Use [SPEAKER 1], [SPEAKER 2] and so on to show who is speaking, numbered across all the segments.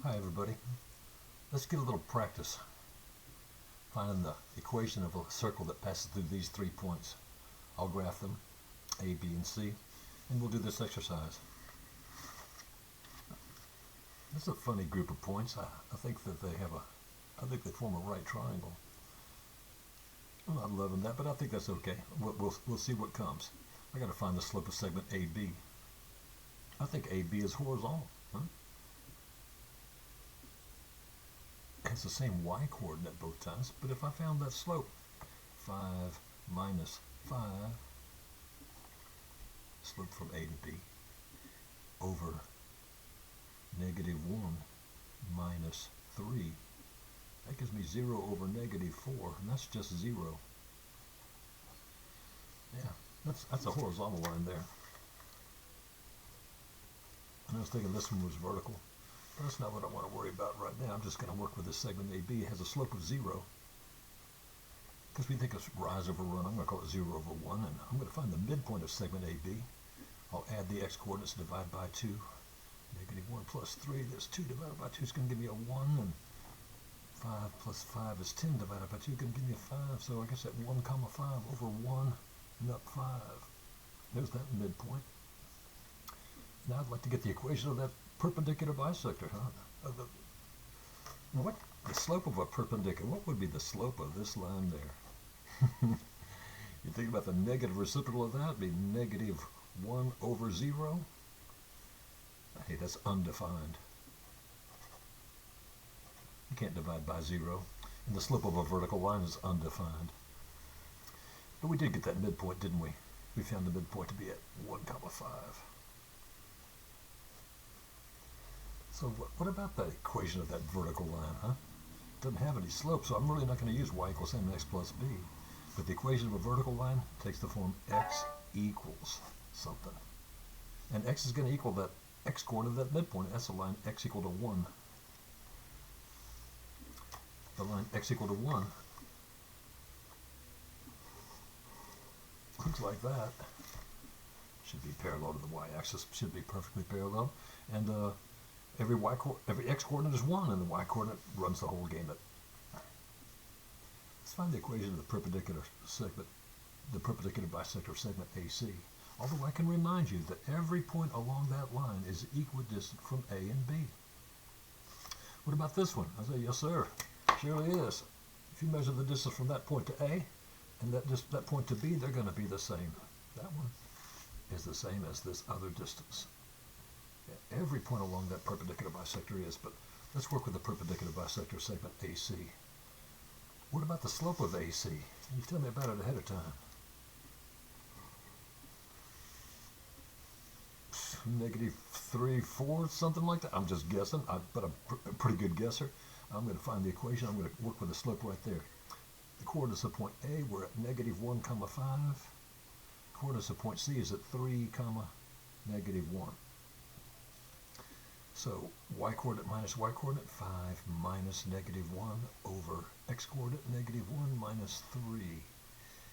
[SPEAKER 1] Hi everybody. Let's get a little practice finding the equation of a circle that passes through these 3 points. I'll graph them, A, B, and C, and we'll do this exercise. This is a funny group of points. I think that I think they form a right triangle. I'm not loving that, but I think that's okay. We'll see what comes. I got to find the slope of segment AB. I think AB is horizontal. Huh? It's the same y coordinate both times, but if I found that slope, 5 minus 5, slope from A to B, over -1 minus 3, that gives me 0 over -4, and that's just 0. Yeah, that's a horizontal line there. And I was thinking this one was vertical. That's not what I want to worry about right now. I'm just going to work with this segment AB. It has a slope of 0. Because we think it's rise over run, I'm going to call it 0 over 1. And I'm going to find the midpoint of segment AB. I'll add the x-coordinates, divide by 2. -1 plus 3, that's 2 divided by 2 is going to give me a 1. And 5 plus 5 is 10 divided by 2 is going to give me a 5. So I guess that 1 comma 5 over 1 and up 5. There's that midpoint. Now I'd like to get the equation of that perpendicular bisector, huh? What the slope of a perpendicular? What would be the slope of this line there? You think about the negative reciprocal of that, it'd be -1 over 0. Hey, that's undefined. You can't divide by 0. And the slope of a vertical line is undefined. But we did get that midpoint, didn't we? We found the midpoint to be at 1 comma 5. So what about the equation of that vertical line, huh? It doesn't have any slope, so I'm really not going to use y equals mx plus b. But the equation of a vertical line takes the form x equals something. And x is going to equal that x-coordinate of that midpoint. That's the line x equal to 1. The line x equal to 1 looks like that. Should be parallel to the y-axis, should be perfectly parallel. And every x-coordinate is 1, and the y-coordinate runs the whole gamut. Let's find the equation of the perpendicular bisector segment AC. Although I can remind you that every point along that line is equidistant from A and B. What about this one? I say, yes, sir. Surely is. If you measure the distance from that point to A and that point to B, they're going to be the same. That one is the same as this other distance. Every point along that perpendicular bisector is, but let's work with the perpendicular bisector segment AC. What about the slope of AC? You tell me about it ahead of time. -3/4, something like that. I'm just guessing, but I'm a pretty good guesser. I'm going to find the equation. I'm going to work with the slope right there. The coordinates of point A were at -1 comma 5. Coordinates of point C is at 3 comma -1. So y-coordinate minus y-coordinate, 5 minus -1 over x-coordinate, -1 minus 3.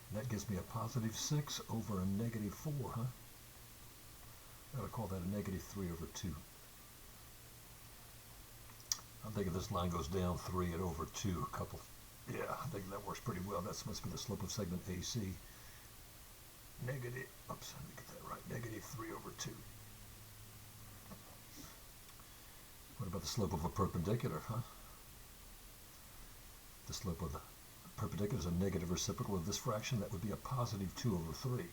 [SPEAKER 1] And that gives me a +6 over a -4, huh? I would call that a -3 over 2. I'm thinking this line goes down 3 and over 2 a couple. Yeah, I think that works pretty well. That must be the slope of segment AC. Let me get that right, -3 over 2. What about the slope of a perpendicular, huh? The slope of the perpendicular is a negative reciprocal of this fraction. That would be a +2 over 3.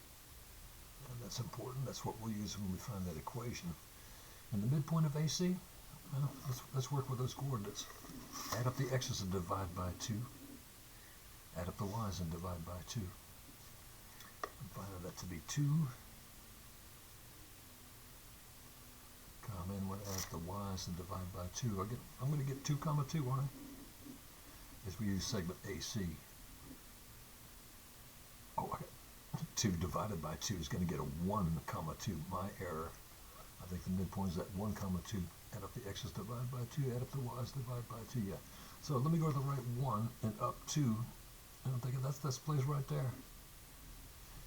[SPEAKER 1] And that's important. That's what we'll use when we find that equation. And the midpoint of AC, well, let's work with those coordinates. Add up the x's and divide by 2. Add up the y's and divide by 2. And find that to be 2. Come in when I add the y's and divide by 2. I'm going to get 2 comma 2, aren't I? As we use segment AC. Oh, 2 divided by 2 is going to get a 1 comma 2. My error. I think the midpoint is at 1 comma 2. Add up the x's, divide by 2. Add up the y's, divide by 2. Yeah. So let me go to the right 1 and up 2. And I'm thinking that's this place right there.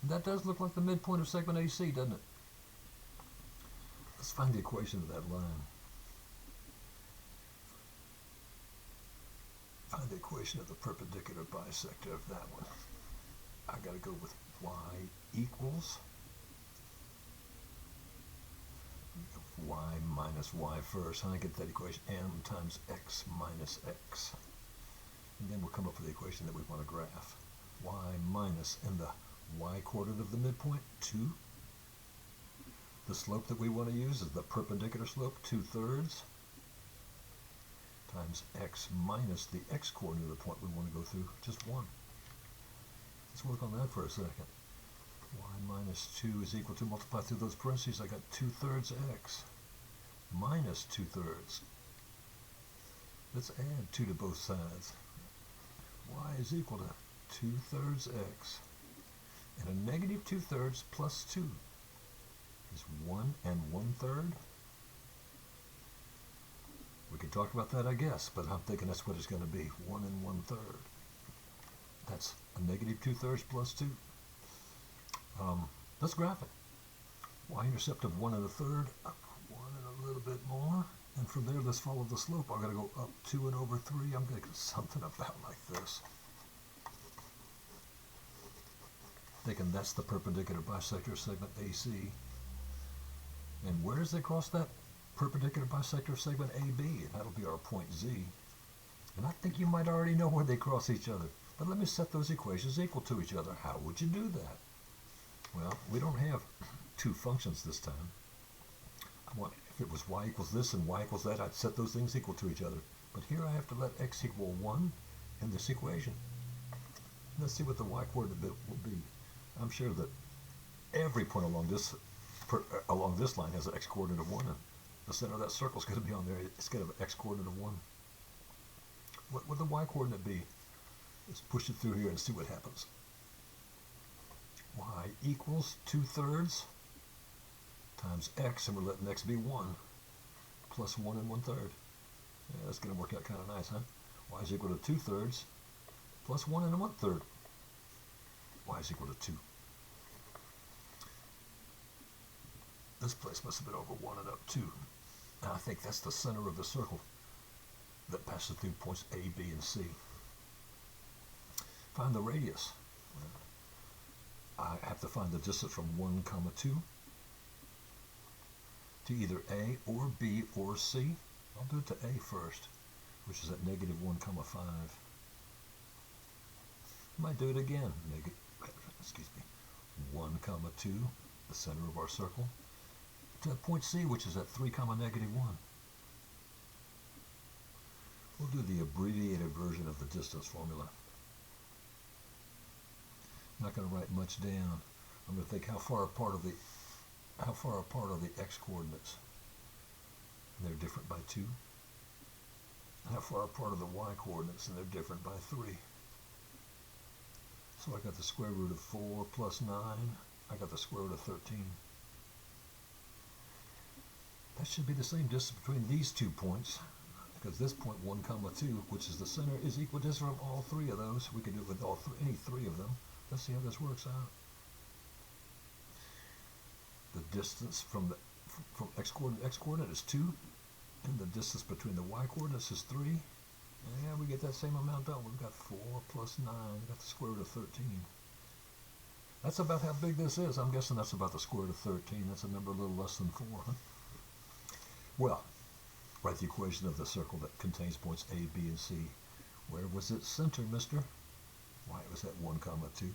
[SPEAKER 1] And that does look like the midpoint of segment AC, doesn't it? Let's find the equation of that line. Find the equation of the perpendicular bisector of that one. I got to go with y equals y minus y first. How do I get that equation? M times x minus x. And then we'll come up with the equation that we want to graph. Y minus, in the y coordinate of the midpoint, 2. The slope that we want to use is the perpendicular slope, 2/3, times x minus the x coordinate of the point we want to go through, just 1. Let's work on that for a second. Y minus 2 is equal to, multiply through those parentheses, I got 2/3 x minus 2/3. Let's add 2 to both sides. Y is equal to 2/3 x, and a negative 2/3 plus 2 is 1 1/3. We can talk about that, I guess, but I'm thinking that's what it's going to be, 1 1/3. That's a negative 2/3 plus 2. Let's graph it. Y-intercept of 1 1/3, up 1 and a little bit more, and from there let's follow the slope. I'm going to go up 2 over 3. I'm going to get something about like this. Thinking that's the perpendicular bisector of segment AC. And where does they cross that perpendicular bisector of segment AB? And that'll be our point Z. And I think you might already know where they cross each other. But let me set those equations equal to each other. How would you do that? Well, we don't have two functions this time. If it was y equals this and y equals that, I'd set those things equal to each other. But here I have to let x equal 1 in this equation. Let's see what the y coordinate bit will be. I'm sure that every point along this line has an x coordinate of 1, and the center of that circle is going to be on there. It's going to have an x coordinate of 1. What would the y coordinate be? Let's push it through here and see what happens. Y equals 2/3 times x, and we're letting x be 1, plus 1 1/3. Yeah, that's going to work out kind of nice, huh? Y is equal to 2/3 plus 1 1/3. Y is equal to 2. This place must have been over 1 and up 2. And I think that's the center of the circle that passes through points A, B, and C. Find the radius. I have to find the distance from 1, 2 to either A or B or C. I'll do it to A first, which is at negative 1, 5. I might do it again. 1, 2, the center of our circle, to point C, which is at 3, negative 1. We'll do the abbreviated version of the distance formula. I'm not going to write much down. I'm going to think how far apart are the x coordinates, and they're different by 2. And how far apart are the y coordinates, and they're different by 3. So I got the square root of 4 plus 9. I got the square root of 13. That should be the same distance between these 2 points, because this point 1, 2, which is the center, is equidistant from all 3 of those. We can do it with any 3 of them. Let's see how this works out. The distance from x coordinate is 2, and the distance between the y coordinates is 3. Yeah, we get that same amount done. We've got 4 plus 9. We've got the square root of 13. That's about how big this is. I'm guessing that's about the square root of 13. That's a number a little less than 4, huh? Well, write the equation of the circle that contains points A, B, and C. Where was its center, mister? Why, it was at 1, 2.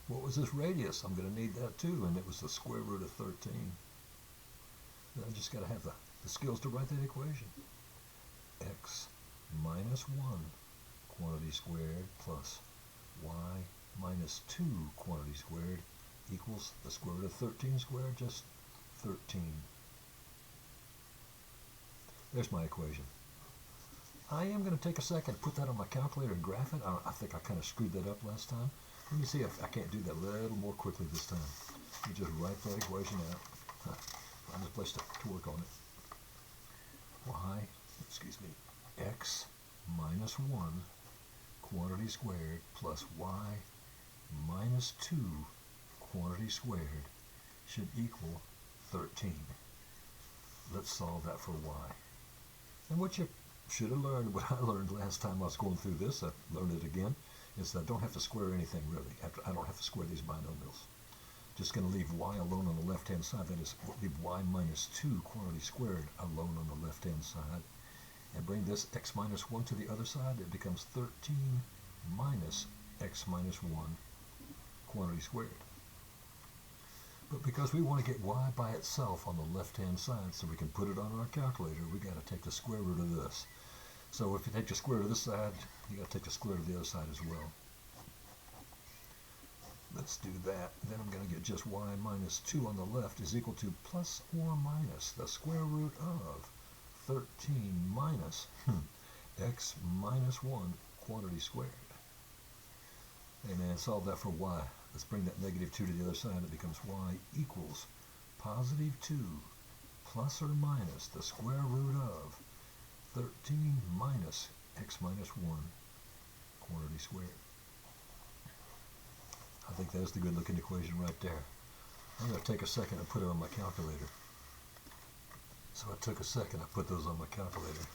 [SPEAKER 1] What was this radius? I'm going to need that too, and it was the square root of 13. Then I just got to have the skills to write that equation. X minus 1 quantity squared plus y minus 2 quantity squared equals the square root of 13 squared, just 13. There's my equation. I am going to take a second, put that on my calculator and graph it. I think I kind of screwed that up last time. Let me see if I can't do that a little more quickly this time. Let me just write that equation out. Find a place to work on it. X minus 1 quantity squared plus y minus 2 quantity squared should equal 13. Let's solve that for y. And what you should have learned what I learned last time I was going through this. I learned it again. Is that I don't have to square anything really. I don't have to square these binomials. Just going to leave y alone on the left-hand side. That is, leave y minus 2 quantity squared alone on the left-hand side. And bring this x minus 1 to the other side. It becomes 13 minus x minus 1 quantity squared. But because we want to get y by itself on the left-hand side so we can put it on our calculator, we got to take the square root of this. So if you take the square root of this side, you got to take the square root of the other side as well. Let's do that. Then I'm going to get just y minus 2 on the left is equal to plus or minus the square root of 13 minus x minus 1 quantity squared. And then solve that for y. Let's bring that negative 2 to the other side. It becomes y equals positive 2 plus or minus the square root of 13 minus x minus 1 quantity squared. I think that's the good looking equation right there. I'm going to take a second and put it on my calculator. So I took a second, I put those on my calculator.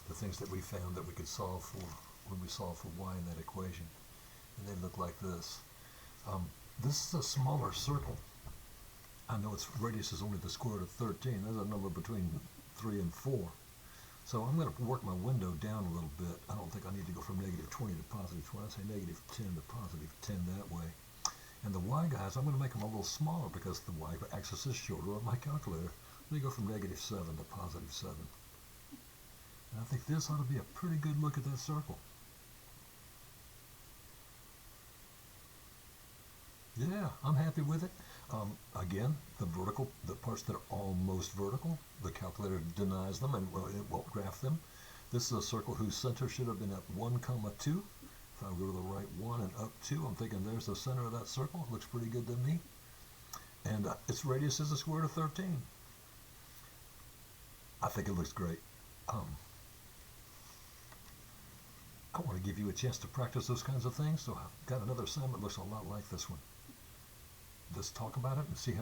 [SPEAKER 1] The things that we found that we could solve for when we solve for y in that equation. And they look like this. This is a smaller circle. I know its radius is only the square root of 13. There's a number between 3 and 4. So I'm going to work my window down a little bit. I don't think I need to go from negative 20 to positive 20. I say negative 10 to positive 10 that way. And the y guys, I'm going to make them a little smaller because the y axis is shorter on my calculator. Let me go from negative 7 to positive 7. And I think this ought to be a pretty good look at that circle. Yeah, I'm happy with it. Again, the parts that are almost vertical, the calculator denies them and it won't graph them. This is a circle whose center should have been at 1, 2. If I go to the right 1 and up 2, I'm thinking there's the center of that circle. It looks pretty good to me. And its radius is the square root of 13. I think it looks great. I want to give you a chance to practice those kinds of things, so I've got another assignment that looks a lot like this one. Let's talk about it and see how